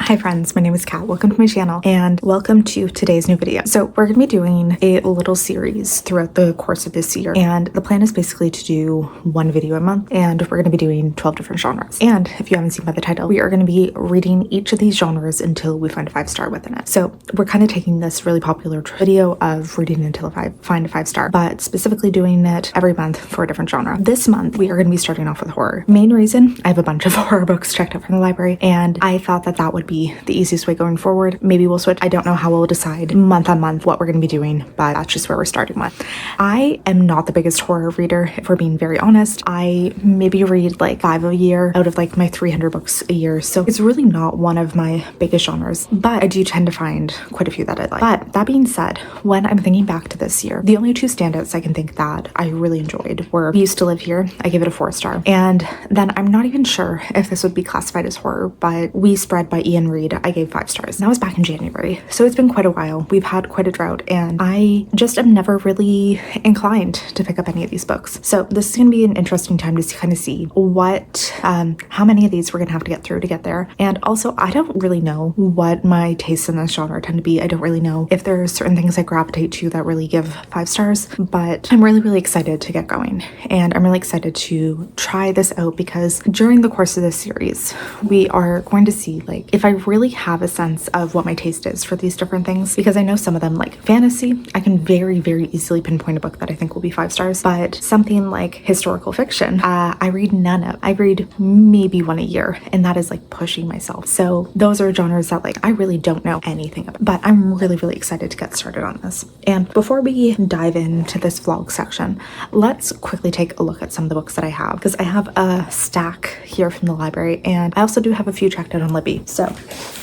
Hi friends, my name is Kat. Welcome to my channel and welcome to today's new video. So we're going to be doing a little series throughout the course of this year, and the plan is basically to do one video a month, and we're going to be doing 12 different genres. And if you haven't seen by the title, we are going to be reading each of these genres until we find a 5-star within it. So we're kind of taking this really popular video of reading until find a 5-star, but specifically doing it every month for a different genre. This month we are going to be starting off with horror. Main reason, I have a bunch of horror books checked out from the library, and I thought that would be the easiest way going forward. Maybe we'll switch. I don't know how we'll decide month on month what we're going to be doing, but that's just where we're starting with. I am not the biggest horror reader, if we're being very honest. I maybe read like 5 a year out of like my 300 books a year, so it's really not one of my biggest genres, but I do tend to find quite a few that I like. But that being said, when I'm thinking back to this year, the only two standouts I can think that I really enjoyed were We Used to Live Here. I gave it a 4-star, and then I'm not even sure if this would be classified as horror, but We Spread by Ian Reid I gave 5 stars. That was back in January, so it's been quite a while. We've had quite a drought, and I just am never really inclined to pick up any of these books. So this is going to be an interesting time to kind of see what, how many of these we're going to have to get through to get there. And also, I don't really know what my tastes in this genre tend to be. I don't really know if there are certain things I gravitate to that really give 5 stars, but I'm really excited to get going, and I'm really excited to try this out because during the course of this series, we are going to see like if I really have a sense of what my taste is for these different things, because I know some of them, like fantasy, I can very easily pinpoint a book that I think will be 5 stars, but something like historical fiction, I read none of. I read maybe one a year, and that is like pushing myself. So those are genres that like I really don't know anything about, but I'm really excited to get started on this. And before we dive into this vlog section, let's quickly take a look at some of the books that I have, because I have a stack here from the library, and I also do have a few checked out on Libby. So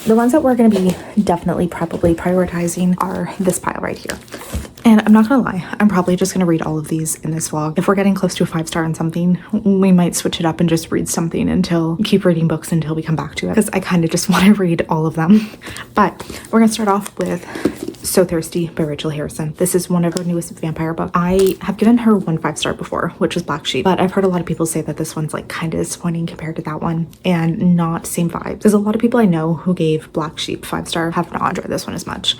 the ones that we're going to be probably prioritizing are this pile right here. And I'm not gonna lie, I'm probably just gonna read all of these in this vlog. If we're getting close to a 5-star on something, we might switch it up and just read something keep reading books until we come back to it, because I kind of just want to read all of them. But we're gonna start off with So Thirsty by Rachel Harrison. This is one of her newest vampire books. I have given her 1 5-star before, which was Black Sheep, but I've heard a lot of people say that this one's like kind of disappointing compared to that one, and not same vibes. There's a lot of people I know who gave Black Sheep 5-star have not enjoyed this one as much.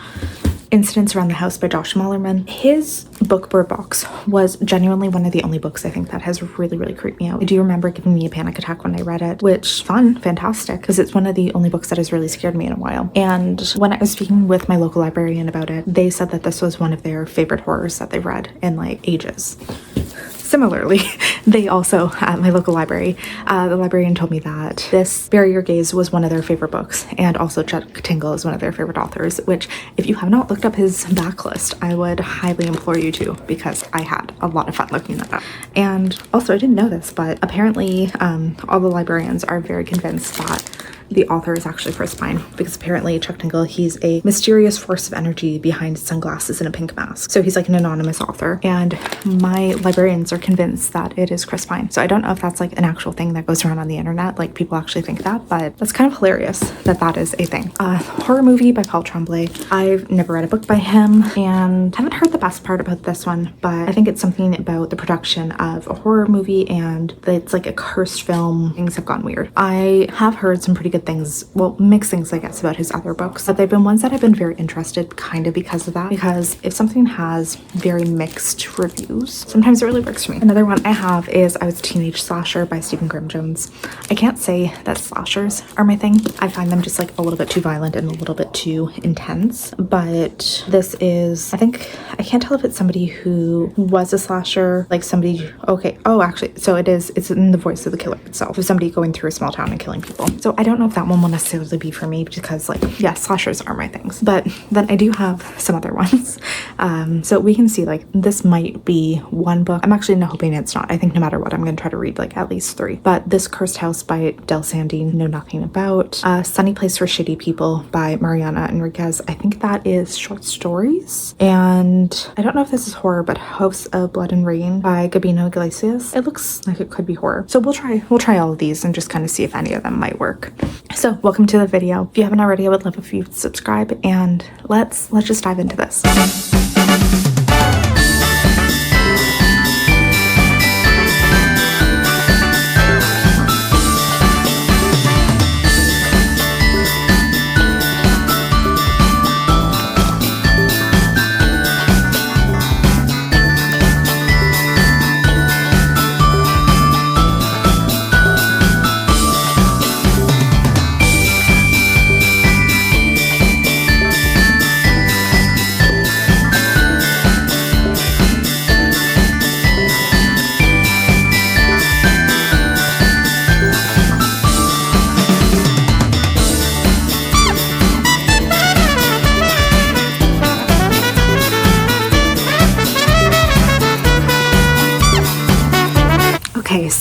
Incidents Around the House by Josh Malerman. His book Bird Box was genuinely one of the only books I think that has really creeped me out. I do remember giving me a panic attack when I read it, which fantastic, because it's one of the only books that has really scared me in a while. And when I was speaking with my local librarian about it, they said that this was one of their favorite horrors that they've read in like ages. Similarly, they also, at my local library, the librarian told me that this Bury Your Gaze was one of their favorite books, and also Chuck Tingle is one of their favorite authors, which if you have not looked up his backlist, I would highly implore you to, because I had a lot of fun looking at that. And also, I didn't know this, but apparently all the librarians are very convinced that the author is actually Chris Pine, because apparently Chuck Tingle, he's a mysterious force of energy behind sunglasses and a pink mask. So he's like an anonymous author, and my librarians are convinced that it is Chris Pine. So I don't know if that's like an actual thing that goes around on the internet, like people actually think that, but that's kind of hilarious that is a thing. Horror Movie by Paul Tremblay. I've never read a book by him, and haven't heard the best part about this one, but I think it's something about the production of a horror movie, and it's like a cursed film. Things have gone weird. I have heard some pretty good things, well, mixed things I guess, about his other books, but they've been ones that I've been very interested kind of because of that, because if something has very mixed reviews, sometimes it really works for me. Another one I have is I Was a Teenage Slasher by Stephen Graham Jones. I can't say that slashers are my thing. I find them just like a little bit too violent and a little bit too intense, but this is, I can't tell if it's somebody who was a slasher, like somebody, okay, oh actually, so it's in the voice of the killer itself, of somebody going through a small town and killing people. So I don't know if that one will necessarily be for me, because like, yeah, slashers are my things, but then I do have some other ones. So we can see like this might be one book. I'm actually hoping it's not. I think no matter what, I'm going to try to read like at least 3. But This Cursed House by Del Sandine, know nothing about. Sunny Place for Shitty People by Mariana Enriquez. I think that is short stories. And I don't know if this is horror, but House of Blood and Rain by Gabino Iglesias. It looks like it could be horror. So we'll try all of these and just kind of see if any of them might work. So welcome to the video. If you haven't already, I would love if you would subscribe, and let's just dive into this.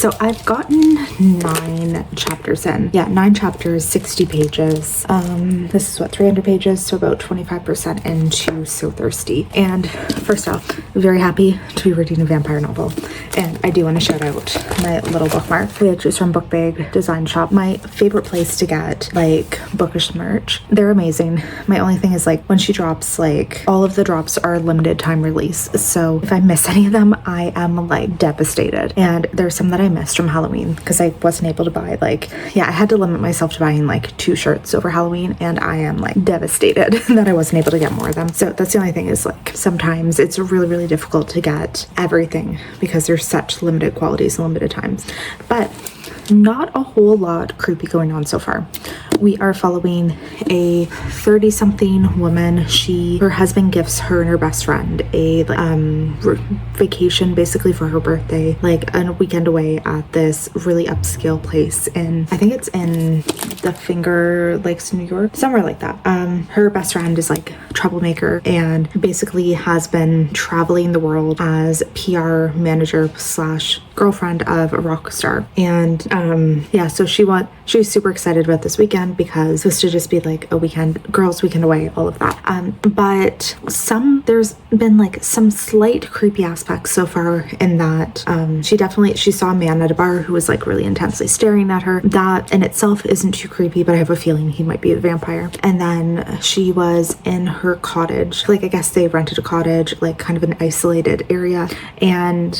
So I've gotten 9 chapters in. Yeah, 9 chapters, 60 pages. This is what, 300 pages, so about 25% into So Thirsty. And first off, very happy to be reading a vampire novel. And I do want to shout out my little bookmark, which is from Book Bag Design Shop. My favorite place to get like bookish merch. They're amazing. My only thing is like when she drops, like all of the drops are limited time release. So if I miss any of them, I am like devastated. And there's some that I missed from Halloween because I wasn't able to buy like, yeah, I had to limit myself to buying like 2 shirts over Halloween, and I am like devastated that I wasn't able to get more of them. So that's the only thing is like sometimes it's really, really difficult to get everything because there's such limited qualities and limited times. But not a whole lot creepy going on so far. We are following a 30-something woman. Her husband gifts her and her best friend a vacation basically for her birthday, like a weekend away at this really upscale place in, I think it's in the Finger Lakes, New York, somewhere like that. Her best friend is like a troublemaker and basically has been traveling the world as PR manager / girlfriend of a rock star. And yeah, so she was super excited about this weekend because this should just be like a weekend, girls' weekend away, all of that. But there's been like some slight creepy aspects so far in that she saw a man at a bar who was like really intensely staring at her. That in itself isn't too creepy, but I have a feeling he might be a vampire. And then she was in her cottage, like I guess they rented a cottage, like kind of an isolated area, and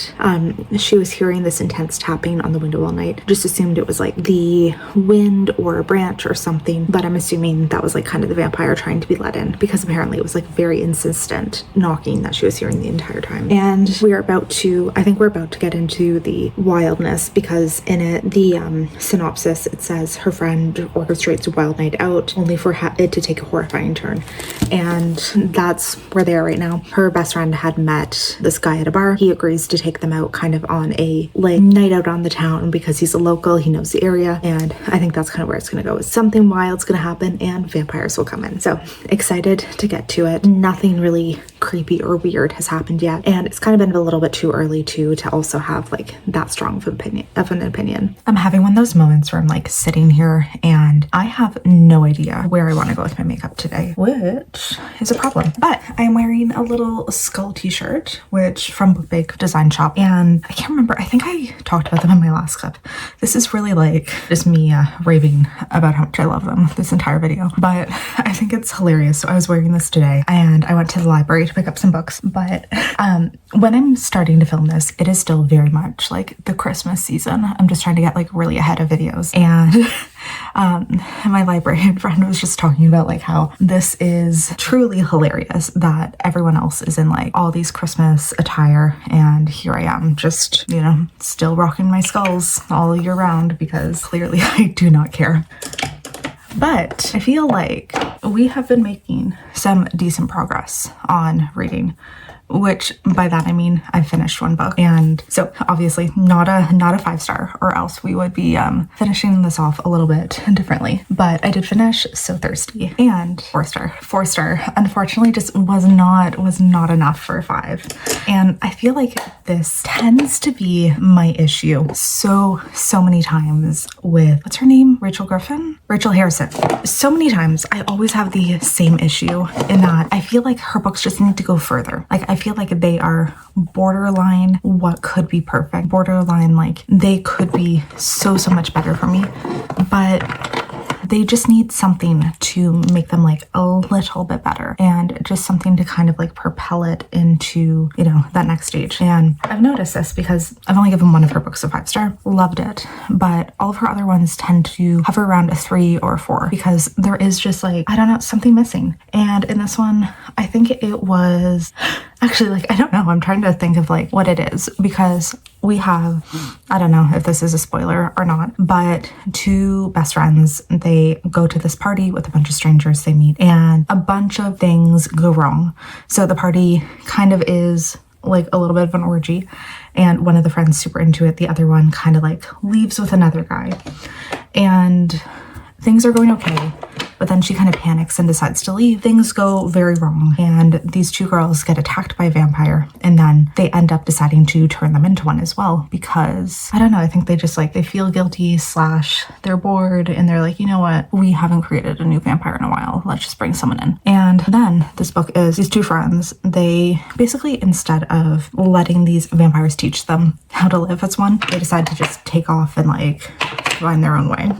she was hearing this intense tapping on the window all night. Just assumed it was like the wind or a branch or something, but I'm assuming that was like kind of the vampire trying to be let in, because apparently it was like very insistent knocking that she was hearing the entire time. And I think we're about to get into the wildness, because in it, the synopsis, it says her friend orchestrates a wild night out only for it to take a horrifying turn. And that's where they are right now. Her best friend had met this guy at a bar. He agrees to take them out kind of on a like night out on the town because he's a local, he knows the area, and I think that's kind of where it's going to go. Something wild's going to happen and vampires will come in. So excited to get to it. Nothing really creepy or weird has happened yet, and it's kind of been a little bit too early to also have like that strong of an opinion. I'm having one of those moments where I'm like sitting here and I have no idea where I want to go with my makeup today, which is a problem. But I'm wearing a little skull t-shirt, which from Book Bag Design Shop, and I can't remember, I think I talked about them in my last clip. This is really like just me raving about how much I love them this entire video, but I think it's hilarious. So I was wearing this today and I went to the library to pick up some books, but when I'm starting to film this, it is still very much like the Christmas season. I'm just trying to get like really ahead of videos, and my librarian friend was just talking about like how this is truly hilarious that everyone else is in like all these Christmas attire, and here I am just, you know, still rocking my skulls all year round because clearly I do not care. But I feel like we have been making some decent progress on reading, which by that I mean I've finished 1 book, and so obviously not a 5-star, or else we would be finishing this off a little bit differently. But I did finish So Thirsty, and 4-star unfortunately just was not enough for a 5. And I feel like this tends to be my issue so many times with, what's her name, Rachel Harrison. So many times I always have the same issue in that I feel like her books just need to go further. Like I feel like they are borderline what could be perfect, borderline like they could be so much better for me, but they just need something to make them like a little bit better, and just something to kind of like propel it into, you know, that next stage. And I've noticed this because I've only given one of her books a 5-star, loved it, but all of her other ones tend to hover around a 3 or a 4 because there is just like, I don't know, something missing. And in this one, I think it was actually like, I don't know, I'm trying to think of like what it is, because we have, I don't know if this is a spoiler or not, but 2 best friends, they go to this party with a bunch of strangers they meet, and a bunch of things go wrong. So the party kind of is like a little bit of an orgy, and one of the friends super into it, the other one kind of like leaves with another guy, and things are going okay. But then she kind of panics and decides to leave. Things go very wrong, and these two girls get attacked by a vampire, and then they end up deciding to turn them into one as well because, I don't know, I think they just like, they feel guilty / they're bored, and they're like, you know what, we haven't created a new vampire in a while, let's just bring someone in. And then this book is these two friends, they basically, instead of letting these vampires teach them how to live as one, they decide to just take off and like find their own way.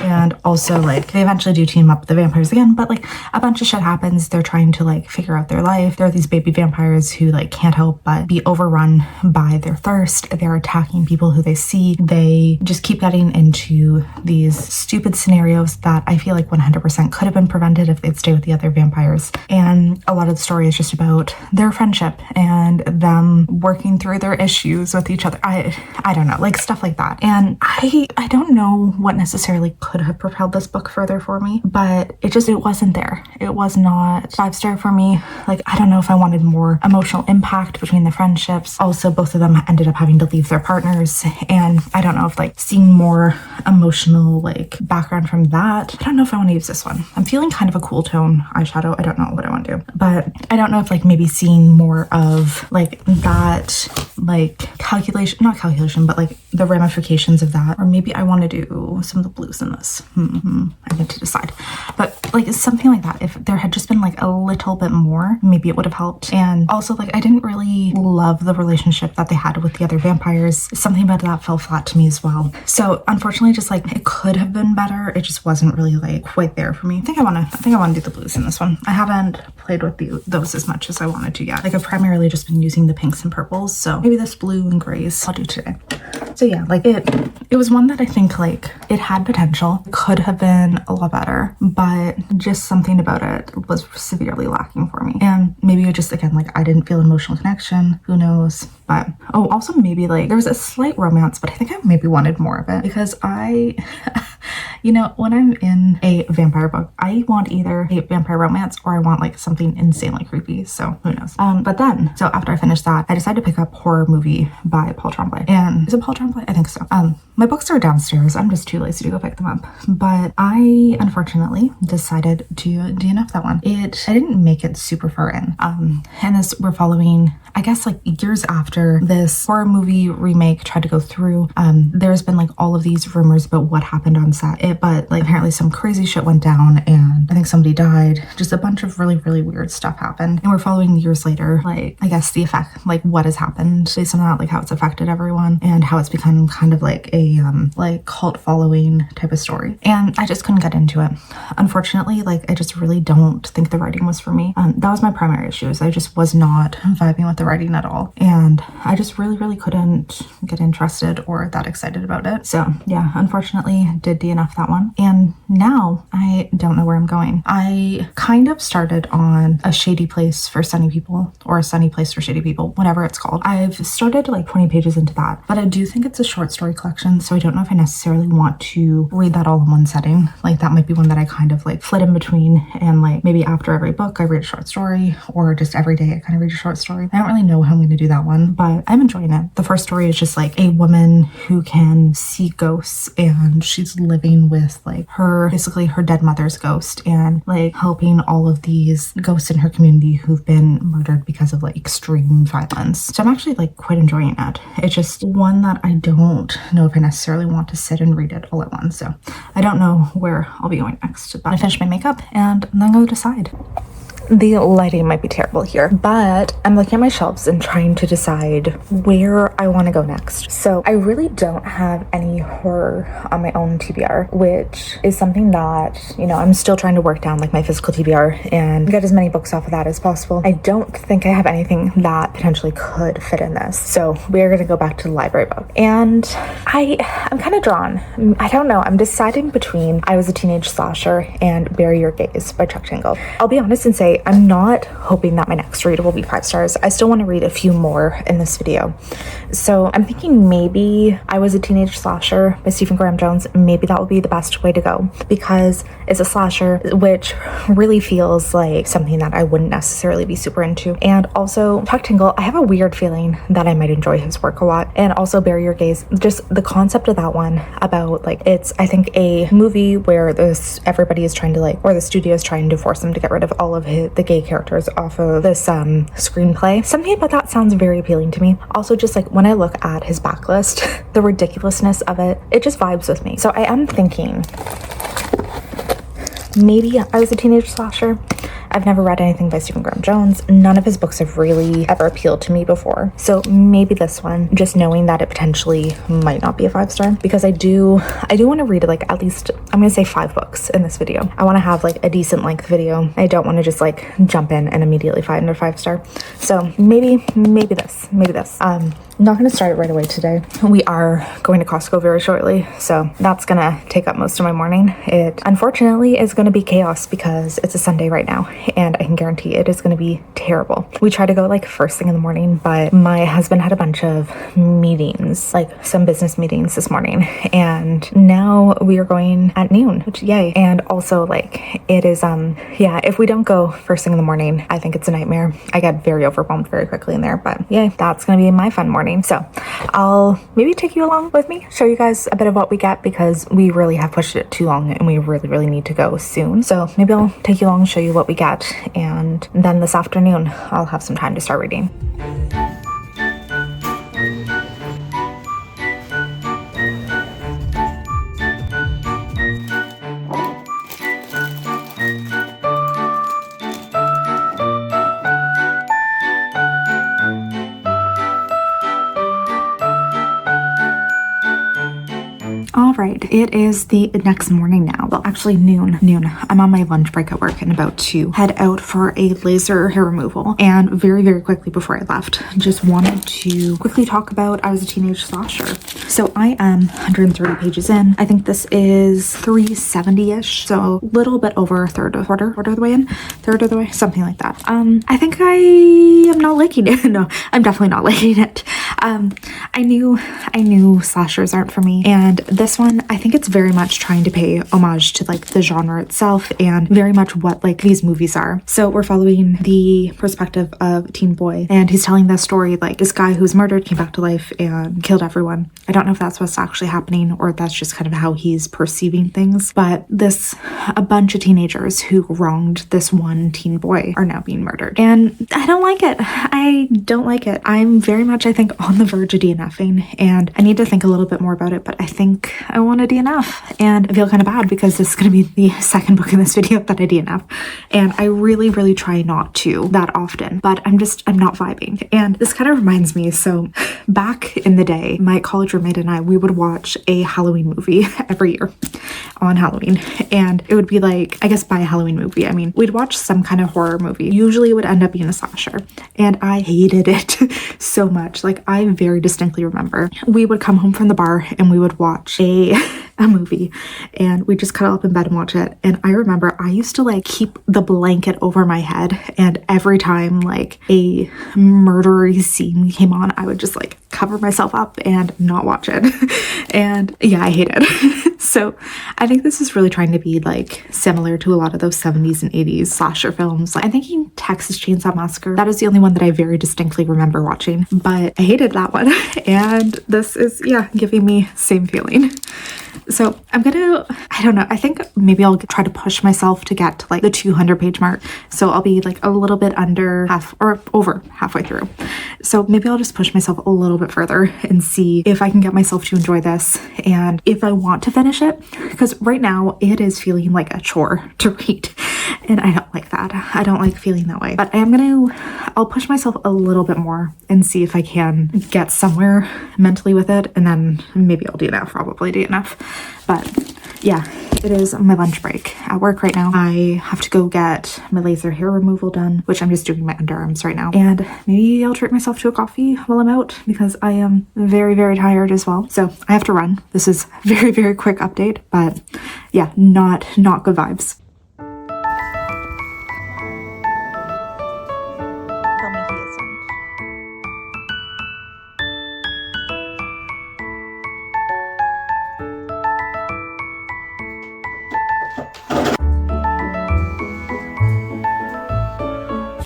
And also, like, they eventually do team up with the vampires again, but like a bunch of shit happens. They're trying to like figure out their life. There are these baby vampires who like can't help but be overrun by their thirst. They're attacking people who they see. They just keep getting into these stupid scenarios that I feel like 100% could have been prevented if they'd stay with the other vampires. And a lot of the story is just about their friendship and them working through their issues with each other. I don't know, like stuff like that. And I don't know what necessarily could have propelled this book further for me, but it wasn't there. It was not 5-star for me. Like, I don't know if I wanted more emotional impact between the friendships. Also, both of them ended up having to leave their partners, and I don't know if like seeing more emotional like background from that. I don't know if I want to use this one. I'm feeling kind of a cool tone eyeshadow. I don't know what I want to do, but I don't know if like maybe seeing more of like that, like not calculation, but like the ramifications of that, or maybe I want to do some of the blues in this. I need to decide, but like something like that. If there had just been like a little bit more, maybe it would have helped. And also, like, I didn't really love the relationship that they had with the other vampires. Something about that fell flat to me as well. So unfortunately, just like it could have been better. It just wasn't really like quite there for me. I think I want to do the blues in this one. I haven't played with those as much as I wanted to yet. Like, I've primarily just been using the pinks and purples, so maybe this blue and grays I'll do today. So yeah, like it was one that I think like it had potential, could have been a lot better, but just something about it was severely lacking for me. And maybe it just, again, like I didn't feel emotional connection, who knows. But also maybe like there was a slight romance, but I think I maybe wanted more of it because you know, when I'm in a vampire book, I want either a vampire romance or I want like something insanely creepy. So who knows? But then, so after I finished that, I decided to pick up Horror Movie by Paul Tremblay. And is it Paul Tremblay? I think so. My books are downstairs. I'm just too lazy to go pick them up. But I unfortunately decided to DNF that one. I didn't make it super far in. And this, we're following, I guess, like years after this horror movie remake tried to go through. There's been like all of these rumors about what happened on set. But like apparently some crazy shit went down and I think somebody died. Just a bunch of really, really weird stuff happened. And we're following years later, like, I guess the effect, like what has happened based on that, like how it's affected everyone and how it's become kind of like a like cult following type of story. And I just couldn't get into it. Unfortunately, like I just really don't think the writing was for me. That was my primary issue, is I just was not vibing with the writing at all. And I just really, really couldn't get interested or that excited about it. So yeah, unfortunately did DNF that one. And now I don't know where I'm going. I kind of started on A Shady Place for Sunny People, or A Sunny Place for Shady People, whatever it's called. I've started like 20 pages into that, but I do think it's a short story collection. So I don't know if I necessarily want to read that all in one setting. Like that might be one that I kind of like flit in between, and like maybe after every book I read a short story, or just every day I kind of read a short story. I don't really know how I'm going to do that one, but I'm enjoying it. The first story is just like a woman who can see ghosts, and she's living with like basically her dead mother's ghost, and like helping all of these ghosts in her community who've been murdered because of like extreme violence. So I'm actually like quite enjoying it. It's just one that I don't know if I necessarily want to sit and read it all at once. So I don't know where I'll be going next, but I finish my makeup and then go decide. The lighting might be terrible here, but I'm looking at my shelves and trying to decide where I want to go next. So I really don't have any horror on my own TBR, which is something that, you know, I'm still trying to work down like my physical TBR and get as many books off of that as possible. I don't think I have anything that potentially could fit in this. So we're going to go back to the library book. And I'm kind of drawn. I don't know. I'm deciding between I Was a Teenage Slasher and Bury Your Gaze by Chuck Tingle. I'll be honest and say I'm not hoping that my next read will be 5 stars. I still want to read a few more in this video, So I'm thinking maybe I Was a Teenage Slasher by Stephen Graham Jones. Maybe that would be the best way to go because it's a slasher, which really feels like something that I wouldn't necessarily be super into. And also Tuck Tingle, I have a weird feeling that I might enjoy his work a lot. And also Bury Your Gaze, just the concept of that one about like, it's I think a movie where everybody is trying to like, or the studio is trying to force them to get rid of all of the gay characters off of this screenplay. Something about that sounds very appealing to me. Also, just like when I look at his backlist, the ridiculousness of it just vibes with me. So I am thinking maybe I Was a Teenage Slasher. I've never read anything by Stephen Graham Jones. None of his books have really ever appealed to me before. So maybe this one, just knowing that it potentially might not be a 5-star, because I do want to read like at least, I'm gonna say 5 books in this video. I want to have like a decent length video. I don't want to just like jump in and immediately find a 5-star. So maybe this. I'm not going to start it right away today. We are going to Costco very shortly, so that's going to take up most of my morning. It unfortunately is going to be chaos because it's a Sunday right now, and I can guarantee it is going to be terrible. We tried to go like first thing in the morning, but my husband had a bunch of meetings, like some business meetings this morning, and now we are going at noon, which yay. And also like it is, yeah, if we don't go first thing in the morning, I think it's a nightmare. I get very overwhelmed very quickly in there, but yay, that's going to be my fun morning. So I'll maybe take you along with me, show you guys a bit of what we get because we really have pushed it too long and we really need to go soon. So maybe I'll take you along, show you what we get, and then this afternoon I'll have some time to start reading. All right, it is the next morning now. Well, actually noon. I'm on my lunch break at work and about to head out for a laser hair removal. And very quickly before I left, just wanted to quickly talk about I Was a Teenage Slasher. So I am 130 pages in. I think this is 370-ish. So a little bit over a quarter of the way in, third of the way, something like that. I think I am not liking it. No, I'm definitely not liking it. I knew slashers aren't for me, and this one, I think it's very much trying to pay homage to like the genre itself and very much what like these movies are. So we're following the perspective of a teen boy, and he's telling the story like this guy who was murdered came back to life and killed everyone. I don't know if that's what's actually happening or if that's just kind of how he's perceiving things, but a bunch of teenagers who wronged this one teen boy are now being murdered, and I don't like it. I don't like it. I'm very much, I think, on the verge of DNFing, and I need to think a little bit more about it, but I think I want to DNF, and I feel kind of bad because this is going to be the second book in this video that I DNF, and I really try not to that often, but I'm not vibing. And this kind of reminds me, so back in the day, my college roommate and I, we would watch a Halloween movie every year on Halloween, and it would be like, I guess by a Halloween movie, I mean, we'd watch some kind of horror movie. Usually it would end up being a slasher, and I hated it so much. Like, I very distinctly remember we would come home from the bar and we would watch a movie, and we just cuddle up in bed and watch it. And I remember I used to like keep the blanket over my head, and every time like a murdery scene came on, I would just like cover myself up and not watch it. And yeah, I hate it. So I think this is really trying to be like similar to a lot of those 70s and 80s slasher films. Like, I'm thinking Texas Chainsaw Massacre. That is the only one that I very distinctly remember watching, but I hated that one. And this is, yeah, giving me same feeling. So I don't know, I think maybe I'll try to push myself to get to like the 200-page mark. So I'll be like a little bit under half or over halfway through. So maybe I'll just push myself a little bit further and see if I can get myself to enjoy this and if I want to finish it, because right now it is feeling like a chore to read, and I don't like that. I don't like feeling that way, but I'll push myself a little bit more and see if I can get somewhere mentally with it, and then maybe I'll probably DNF. But yeah, it is my lunch break at work right now. I have to go get my laser hair removal done, which I'm just doing my underarms right now. And maybe I'll treat myself to a coffee while I'm out because I am very tired as well. So I have to run. This is very quick update, but yeah, not good vibes.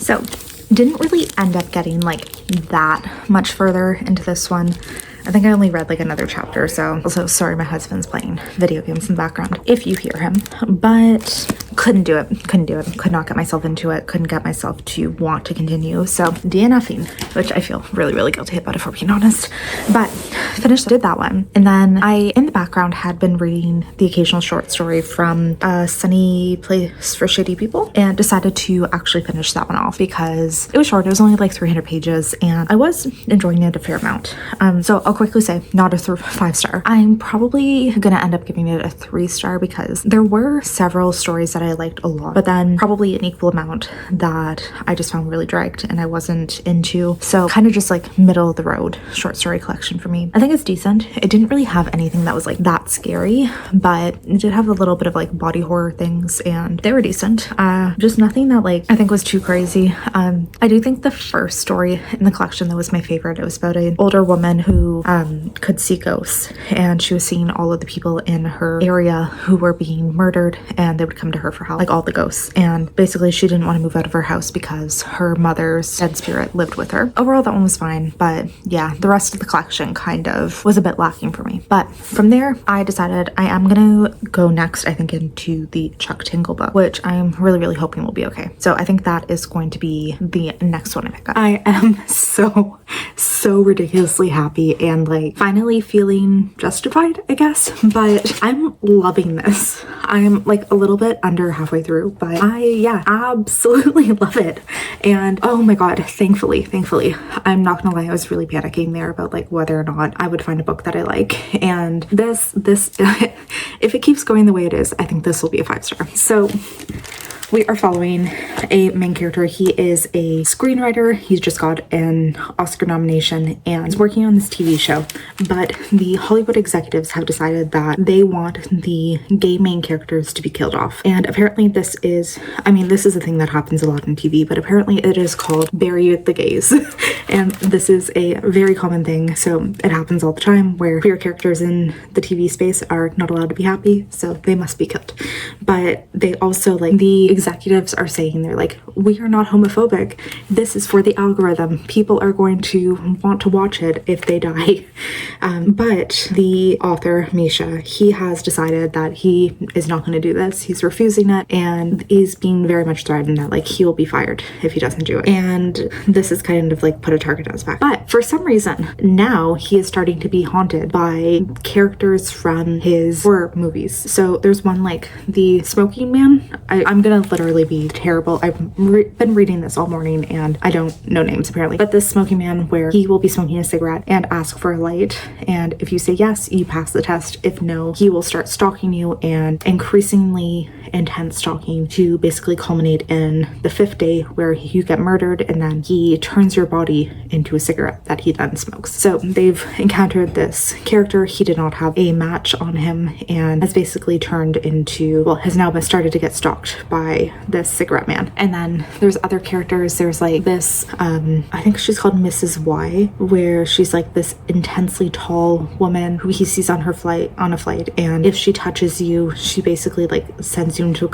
So didn't really end up getting like that much further into this one. I think I only read like another chapter, so also sorry my husband's playing video games in the background if you hear him, but couldn't do it, could not get myself into it, couldn't get myself to want to continue, so DNFing, which I feel really guilty about if we're being honest, but did that one. And then I, in the background, had been reading the occasional short story from A Sunny Place for Shady People and decided to actually finish that one off because it was short. It was only like 300 pages and I was enjoying it a fair amount. So I'll quickly say not a 5-star. I'm probably gonna end up giving it a 3-star because there were several stories that I liked a lot, but then probably an equal amount that I just found really dragged and I wasn't into. So kind of just like middle of the road short story collection for me. I think it's decent. It didn't really have anything that was like that scary, but it did have a little bit of like body horror things and they were decent. Just nothing that like I think was too crazy. I do think the first story in the collection that was my favorite. It was about an older woman who could see ghosts and she was seeing all of the people in her area who were being murdered and they would come to her for help, like all the ghosts, and basically she didn't want to move out of her house because her mother's dead spirit lived with her. Overall that one was fine, but yeah, the rest of the collection kind of was a bit lacking for me. But from there I decided I am gonna go next, I think, into the Chuck Tingle book, which I'm really hoping will be okay. So I think that is going to be the next one I pick up. I am so ridiculously happy and like finally feeling justified, I guess, but I'm loving this. I'm like a little bit under halfway through, but I absolutely love it. And oh my god, thankfully I'm not gonna lie, I was really panicking there about like whether or not I would find a book that I like, and this if it keeps going the way it is, I think this will be a 5-star. So we are following a main character. He is a screenwriter. He's just got an Oscar nomination and is working on this TV show. But the Hollywood executives have decided that they want the gay main characters to be killed off. And apparently this is a thing that happens a lot in TV, but apparently it is called bury the gays. And this is a very common thing. So it happens all the time where queer characters in the TV space are not allowed to be happy, so they must be killed. But they also, like, the executives are saying, they're like, we are not homophobic. This is for the algorithm. People are going to want to watch it if they die. But the author, Misha, he has decided that he is not going to do this. He's refusing it and is being very much threatened that like he will be fired if he doesn't do it. And this is kind of like put a target on his back. But for some reason, now he is starting to be haunted by characters from his horror movies. So there's one like the Smoking Man. I'm gonna literally be terrible. I've been reading this all morning and I don't know names apparently. But this Smoking Man where he will be smoking a cigarette and ask for a light. And if you say yes, you pass the test. If no, he will start stalking you and increasingly intense stalking to basically culminate in the 5th day where you get murdered and then he turns your body into a cigarette that he then smokes. So they've encountered this character. He did not have a match on him and has basically turned into, well, has now been started to get stalked by this cigarette man. And then there's other characters. There's like this, I think she's called Mrs. Y, where she's like this intensely tall woman who he sees on a flight, and if she touches you, she basically like sends you into a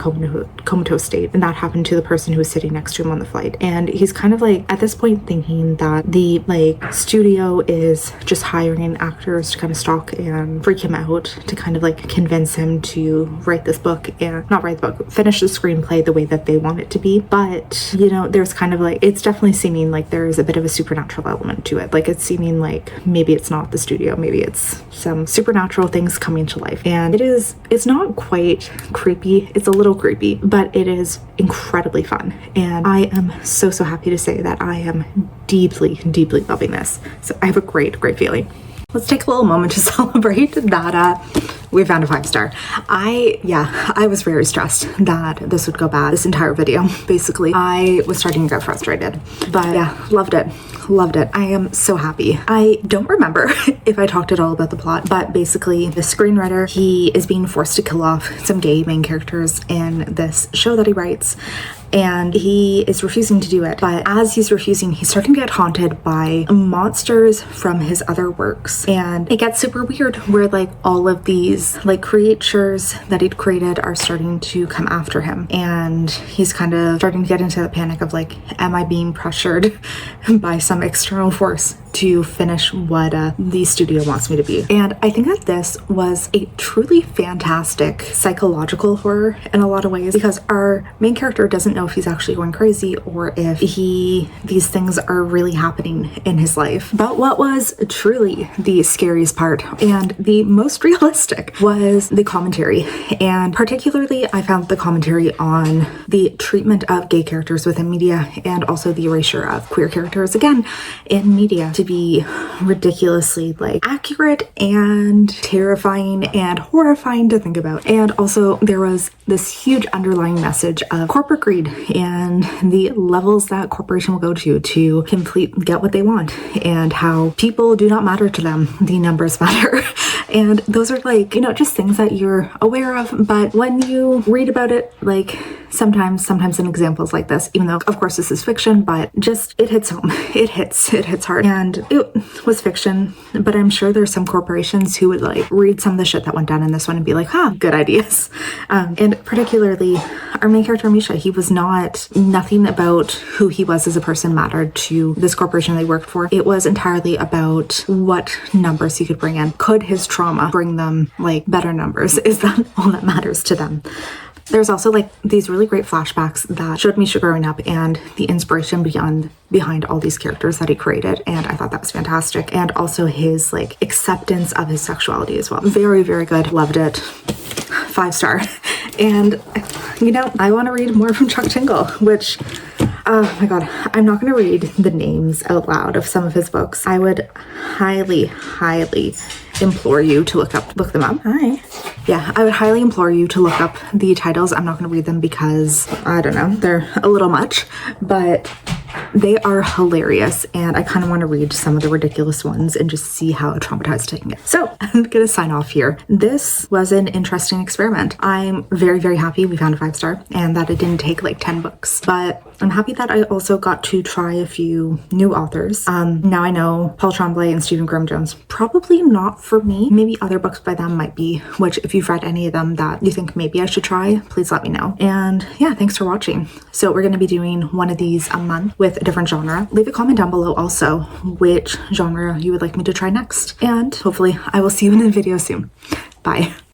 comatose state. And that happened to the person who was sitting next to him on the flight. And he's kind of like at this point thinking that the like studio is just hiring actors to kind of stalk and freak him out to kind of like convince him to write this book and not write the book, finish the screenplay the way that they want it to be. But you know, there's kind of like, it's definitely seeming like there's a bit of a supernatural element to it. Like it's seeming like maybe it's not the studio, maybe it's some supernatural things coming to life. And it's not quite creepy, it's a little creepy, but it is incredibly fun. And I am so happy to say that I am deeply loving this. So I have a great feeling. Let's take a little moment to celebrate that we found a 5-star. I was very stressed that this would go bad this entire video. Basically, I was starting to get frustrated. But yeah, loved it. I am so happy. I don't remember if I talked at all about the plot, but basically the screenwriter, he is being forced to kill off some gay main characters in this show that he writes. and he is refusing to do it. But as he's refusing, he's starting to get haunted by monsters from his other works, and it gets super weird where like all of these like creatures that he'd created are starting to come after him, and he's kind of starting to get into the panic of like, am I being pressured by some external force to finish what the studio wants me to be? And I think that this was a truly fantastic psychological horror in a lot of ways, because our main character doesn't know if he's actually going crazy or if these things are really happening in his life. But what was truly the scariest part and the most realistic was the commentary, and particularly I found the commentary on the treatment of gay characters within media and also the erasure of queer characters again in media to be ridiculously like accurate and terrifying and horrifying to think about. And also there was this huge underlying message of corporate greed and the levels that corporation will go to get what they want, and how people do not matter to them, the numbers matter. And those are like, you know, just things that you're aware of, but when you read about it, like sometimes in examples like this, even though of course this is fiction, but just it hits home. It hits hard. And it was fiction, but I'm sure there's some corporations who would like read some of the shit that went down in this one and be like, huh, good ideas. And particularly our main character Misha, he was nothing about who he was as a person mattered to this corporation they worked for. It was entirely about what numbers he could bring in. Could his trauma bring them like better numbers? Is that all that matters to them? There's also like these really great flashbacks that showed Misha growing up and the inspiration behind all these characters that he created, and I thought that was fantastic. And also his like acceptance of his sexuality as well. Very, very good. Loved it. 5-star. And you know, I want to read more from Chuck Tingle, which oh my god, I'm not going to read the names out loud of some of his books. I would highly implore you to look them up. Hi. Yeah, I would highly implore you to look up the titles. I'm not going to read them because, I don't know, they're a little much, but they are hilarious, and I kind of want to read some of the ridiculous ones and just see how traumatized taking it. So I'm gonna sign off here. This was an interesting experiment. I'm very, very happy we found a 5-star and that it didn't take like 10 books, but I'm happy that I also got to try a few new authors. Now I know Paul Tremblay and Stephen Graham Jones, probably not for me. Maybe other books by them might be, which if you've read any of them that you think maybe I should try, please let me know. And yeah, thanks for watching. So we're going to be doing one of these a month with a different genre. Leave a comment down below also which genre you would like me to try next. And hopefully I will see you in a video soon. Bye.